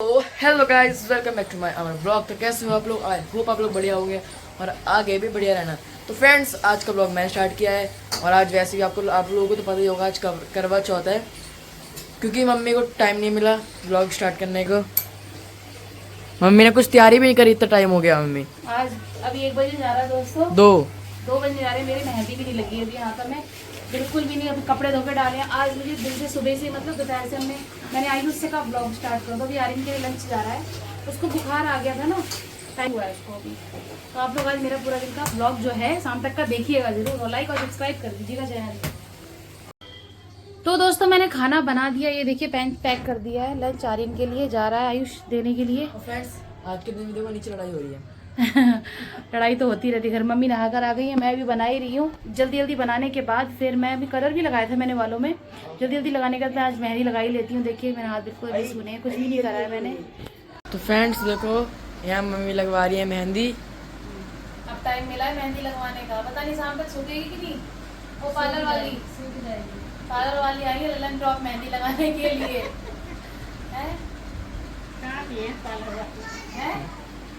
तो hello guys, welcome back to my our blog. तो कैसे हो आप लोग? आई होप आप लोग बढ़िया होंगे और आगे भी बढ़िया रहना। तो फ्रेंड्स, आज का ब्लॉग मैंने स्टार्ट किया है और आज वैसे भी आप लोगों को तो पता ही होगा, आज करवा चौथ है। क्योंकि मम्मी को टाइम नहीं मिला ब्लॉग स्टार्ट करने को। मम्मी ने कुछ तैयारी भी नहीं करी, इतना टाइम हो गया मम्मी। आज अभी 1 बजे जा रहा है दोस्तों, 2 बजे जा रहे हैं। मेरी मेहंदी भी नहीं लगी अभी यहाँ पर, मैं बिल्कुल भी नहीं। अभी कपड़े धोकर डाले हैं। आज मुझे दिन से सुबह से मतलब दोपहर से मैंने आयुष से का ब्लॉग स्टार्ट करा। अभी आर्यन के लिए लंच जा रहा है, उसको बुखार आ गया था ना, टाइम हुआ है उसको अभी। तो आप लोग आज मेरा पूरा दिन का ब्लॉग जो है शाम तक का देखिएगा जरूर, और लाइक और सब्सक्राइब कर दीजिएगा चैनल। तो दोस्तों मैंने खाना बना दिया, ये देखिए पैक कर दिया है। लंच आर्यन के लिए जा रहा है आयुष देने के लिए। फ्रेंड्स, आज के दिन में देखो नीचे लड़ाई हो रही है। लड़ाई तो होती रहती है। घर मम्मी नहा कर आ गई है, मैं भी बना ही रही हूँ। जल्दी जल्दी बनाने के बाद फिर मैं अभी कलर भी लगाया था मैंने बालों में। जल्दी जल्दी लगाने के बाद मैं आज मेहंदी लगा ही लेती हूँ। देखिए मेरा हाथ बिल्कुल भी सुने, कुछ भी नहीं करा है मैंने। तो फ्रेंड्स देखो, यहाँ मम्मी लगवा रही है मेहंदी। अब टाइम मिला है मेहंदी लगवाने का, पता नहीं शाम तक सूखेगी कि नहीं। वो पार्लर वाली आई है ललन ड्रॉप मेहंदी लगाने के लिए।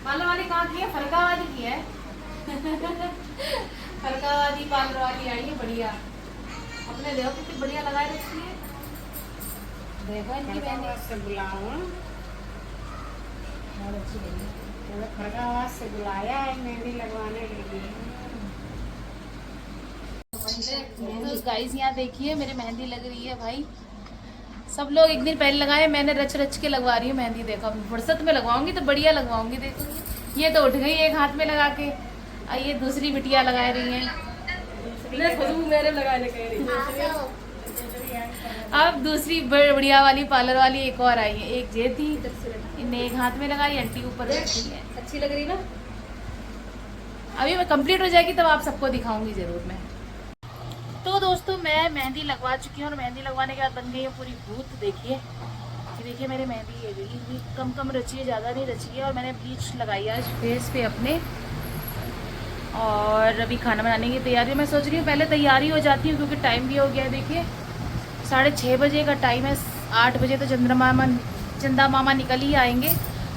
पार्लर वाली कहाँ की है? फरकावादी की है। फरकावादी पार्लर वाली आई है, बढ़िया। अपने देखो कितनी बढ़िया लगाए रखी है। देखो इनकी मैंने से बुलाओ, बहुत अच्छी लगी। फरकावाद से बुलाया है मेहंदी लगवाने के लिए। तो गाइस यहाँ देखिए मेरी मेहंदी लग रही है भाई। सब लोग एक दिन पहले लगाए, मैंने रच रच के लगवा रही हूँ मेहंदी। देखो अब फुर्सत में लगवाऊंगी तो बढ़िया लगवाऊंगी। देखो ये तो उठ गई एक हाथ में लगा के, और ये दूसरी बिटिया लगा रही है। अब दूसरी बढ़िया वाली पार्लर वाली एक और आई है, एक जे थी, इन्हें एक हाथ में लगाई, आंटी ऊपर बैठी है। अच्छी लग रही ना। अभी मैं कंप्लीट हो जाएगी तब आप सबको दिखाऊंगी जरूर मैं। तो दोस्तों मैं मेहंदी लगवा चुकी हूँ और मेहंदी लगवाने के बाद बन गई है पूरी भूत। देखिए कि देखिए मेरी मेहंदी ये गई, कम कम रची है, ज़्यादा नहीं रची है। और मैंने ब्लीच लगाई है आज फेस पे अपने। और अभी खाना बनाने की तैयारी मैं सोच रही हूँ पहले तैयारी हो जाती हूँ, क्योंकि टाइम भी हो गया है। देखिए 6:30 बजे का टाइम है, 8 बजे तो चंदा मामा निकल ही आएंगे।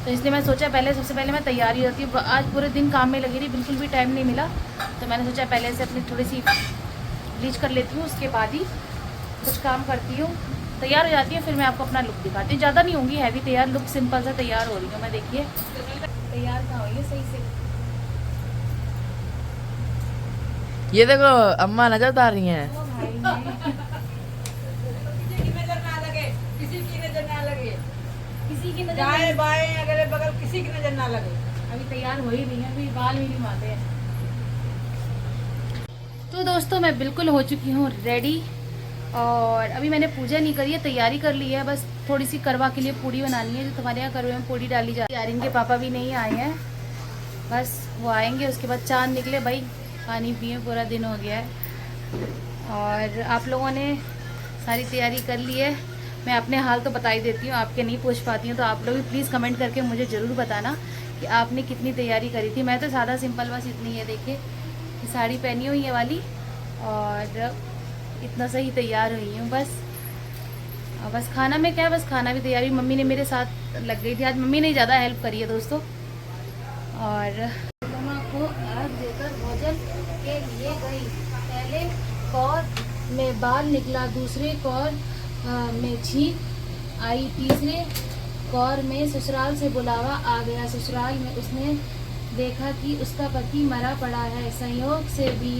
तो इसलिए मैं सोचा सबसे पहले मैं तैयारी होती हूँ। आज पूरे दिन काम में लगी रही, बिल्कुल भी टाइम नहीं मिला। तो मैंने सोचा पहले से अपनी थोड़ी सी ब्लीच कर लेती हूँ, उसके बाद ही कुछ काम करती हूँ, तैयार हो जाती है। फिर मैं आपको अपना लुक दिखाती हूँ। ज़्यादा नहीं होंगी हैवी तैयार, लुक सिंपल सा तैयार हो रही हूँ मैं। देखिए तैयार कहाँ हुई है सही से। ये देखो अम्मा नजर उतार रही हैं। किसी की नजर दाएं बाएं अगले बगल किसी की नजर ना लगे। अभी तैयार हो ही रही है, अभी बाल भी नहीं आते हैं। तो दोस्तों मैं बिल्कुल हो चुकी हूँ रेडी, और अभी मैंने पूजा नहीं करी है, तैयारी कर ली है। बस थोड़ी सी करवा के लिए पूड़ी बनानी है, जो तुम्हारे यहाँ करवे में पूड़ी डाली जाती है। यार इनके पापा भी नहीं आए हैं, बस वो आएंगे उसके बाद चाँद निकले। भाई पानी पिए, पूरा दिन हो गया है। और आप लोगों ने सारी तैयारी कर ली है। मैं अपने हाल तो बता ही देती हूँ, आपके नहीं पूछ पाती हूँ। तो आप लोग भी प्लीज़ कमेंट करके मुझे ज़रूर बताना कि आपने कितनी तैयारी करी थी। मैं तो सादा सिंपल बस इतनी है। देखिए साड़ी पहनी हुई है वाली, और इतना सही तैयार हुई हूँ बस। और बस खाना में क्या है, बस खाना भी तैयारी मम्मी ने मेरे साथ लग गई थी। आज मम्मी ने ज़्यादा हेल्प करी है दोस्तों। और मम्मा को अर्घ देकर भोजन के लिए गई। पहले कौर में बाल निकला, दूसरे कौर में छींक आई, तीसरे कौर में ससुराल से बुलावा आ गया। ससुराल में उसने देखा कि उसका पति मरा पड़ा है। संयोग से भी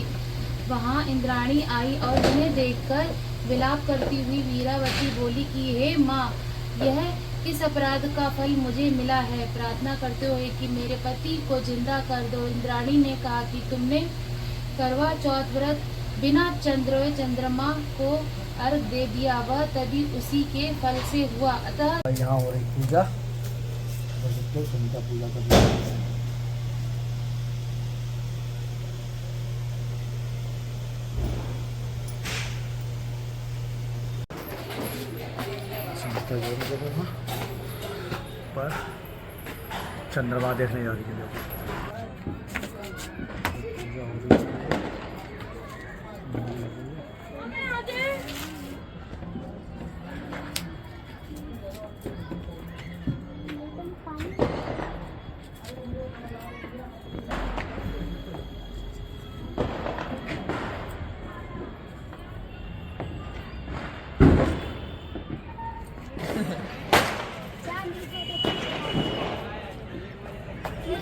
वहाँ इंद्राणी आई और उन्हें देखकर विलाप करती हुई वीरावती बोली कि हे माँ, यह इस अपराध का फल मुझे मिला है। प्रार्थना करते हुए कि मेरे पति को जिंदा कर दो। इंद्राणी ने कहा कि तुमने करवा चौथ व्रत बिना चंद्रमा को अर्घ दे दिया, वह तभी उसी के फल से हुआ। अतः यहाँ हो रही पूजा, पूजा कर पर चंद्रमा देखने जा रही है।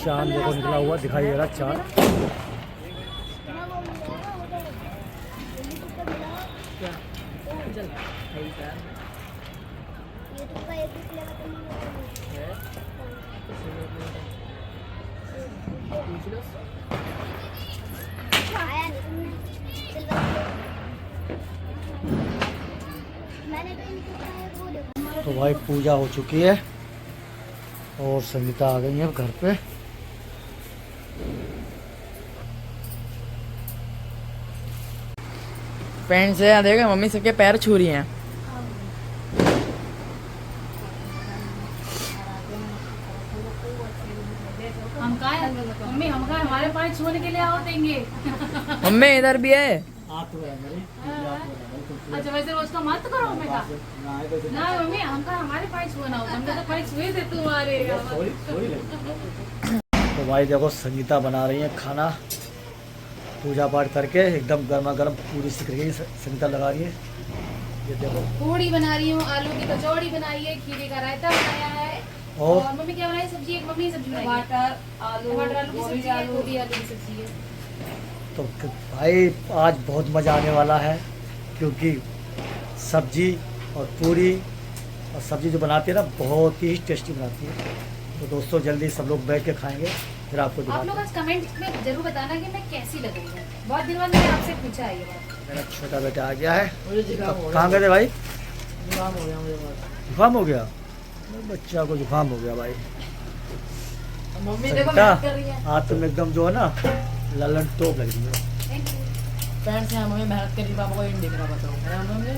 चांद देखो निकला हुआ दिखाई दे रहा चांद। तो भाई पूजा हो चुकी है और संगीता आ गई है घर पे। फ्रेंड्स से देखो मम्मी सबके पैर छू रही हैं। हम कहा मम्मी हम कहा हमारे पास छूने के लिए आओ देंगे। मम्मी इधर भी है। अच्छा वैसे रोज का मत करो मैं कहा ना मम्मी हम कहा हमारे पास छुआ ना हो हम तो पास छुए थे तुम्हारे। तो भाई देखो संगीता बना रही है खाना, पूजा पाठ करके एकदम गर्मा गर्म पूरी सीख रही है संगीता लगा रही है। ये देखो पूड़ी बना रही हूँ, आलू की कचौड़ी बनाई है, खीरे का रायता बनाया है और मम्मी क्या बनाई सब्जी, एक मम्मी सब्जी बनाई है। टमाटर आलू की सब्जी है, गोभी आलू की सब्जी है। तो भाई आज बहुत मज़ा आने वाला है क्योंकि सब्जी और पूरी और सब्जी जो बनाती है ना बहुत ही टेस्टी बनाती है। तो दोस्तों जल्दी सब लोग बैठ के खाएंगे फिर आपको आप दिखाते लोग हैं। आज कमेंट में जरूर बताना कि मैं कैसी लगूंगी। बहुत दिन बाद मैंने आपसे पूछा है ये बात। मेरा छोटा बेटा आ गया है। मुझे जुकाम हो गया। कहाँ गए थे भाई? जुकाम हो गया मुझे बहुत। जुकाम हो गया? मेरे बच्चा को जुकाम हो गया भाई। मम्मी देखो संगीता, मेहनत कर रही है। आज तुम एकदम जो है ना ललन टोप लग रही है। Thank you. फ्रेंड्स यहाँ मम्मी मेहनत कर रही है, पापा को ये नहीं दिख रहा बताओ है ना मम्मी।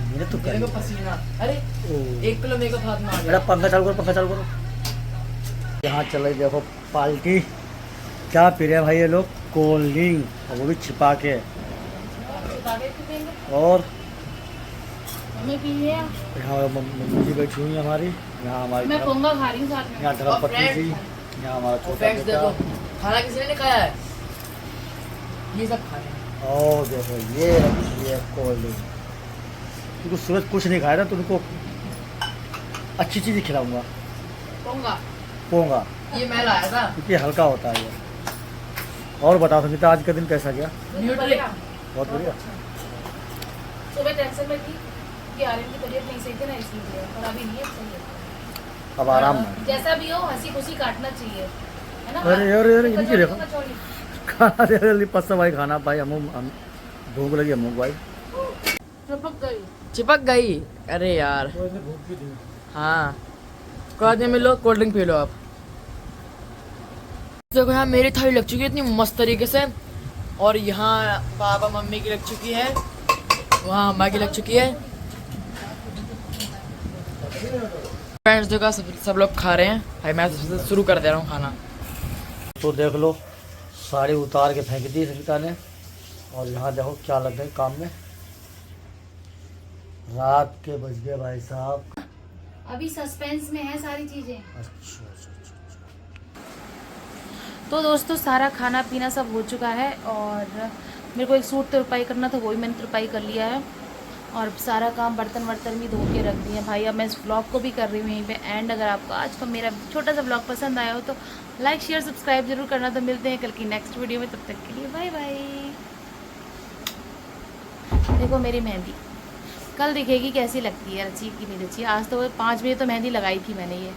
मैंने तो मेरे को कर पसीना, अरे ओ 1 किलो मेरे को हाथ में आ मेरा गया। पंखा चालू करो, पंखा चालू करो। यहाँ चल रही देखो पार्टी। क्या पी रहे हैं भाई ये लोग? कोल्ड ड्रिंक और वो भी छिपा के। और मम्मी पी लिया। यहाँ मम्मी जी बैठी हुई है हमारी। यहाँ हमारी मैं पोंगा खा रही हूँ साथ में। यहाँ धर्मपत्नी जी, यहाँ हमारा छोटा फ्रेंड्स बेटा। देखो खाना किसी ने नहीं खाया है, ये सब खा रहे हैं। और देखो ये रखी है कोल्ड ड्रिंक। तुमको सूरज कुछ नहीं खाया ना, तुमको अच्छी चीज़ खिलाऊंगा। पोंगा पोंगा ये मैं लाया था। क्योंकि हल्का होता है ये। और बताओ संगीता आज का दिन कैसा गया? न्यूट्री बहुत बढ़िया। सुबह टेंशन में थी कि आर्यन की तबीयत नहीं सही थी ना इसलिए, और अभी नहीं है, सही है। अब आराम है। जैसा भी हो हंसी खुशी काटना चाहिए है ना। अरे अरे अरे नीचे देखो कचौड़ी। खाना दे जल्दी पस्सा भाई खाना भाई हम भूख लगी हम भाई। चिपक गई। अरे यार हाँ कोई आदमी मिलो कोल्ड ड्रिंक पी लो आप। देखो यहाँ मेरी थाली लग चुकी है इतनी मस्त तरीके से, और यहाँ पापा मम्मी की लग चुकी है, वहाँ अम्मा की लग चुकी है। फ्रेंड्स देखो सब लोग खा रहे हैं। भाई मैं सबसे शुरू कर दे रहा हूँ खाना। तो देख लो साड़ी उतार के फेंक दी संगीता ने, और यहाँ देखो क्या लग गई काम में। रात के बज गए भाई साहब। अभी सस्पेंस में है सारी चीजें। अच्छा। तो दोस्तों सारा खाना पीना सब हो चुका है, और मेरे को एक सूट तुरपाई करना था, वो भी मैंने तुरपाई कर लिया है, और सारा काम बर्तन वर्तन भी धो के रख दिए हैं भाई। अब मैं इस व्लॉग को भी कर रही हूँ यहीं पे एंड। अगर आपको आज का मेरा छोटा सा व्लॉग पसंद आया हो तो लाइक शेयर सब्सक्राइब जरूर करना। तो मिलते हैं कल की नेक्स्ट वीडियो में, तब तक के लिए बाय बाय। देखो मेरी मेहंदी कल दिखेगी कैसी लगती है, रची की नहीं रची। आज तो 5 बजे तो मेहंदी लगाई थी मैंने ये।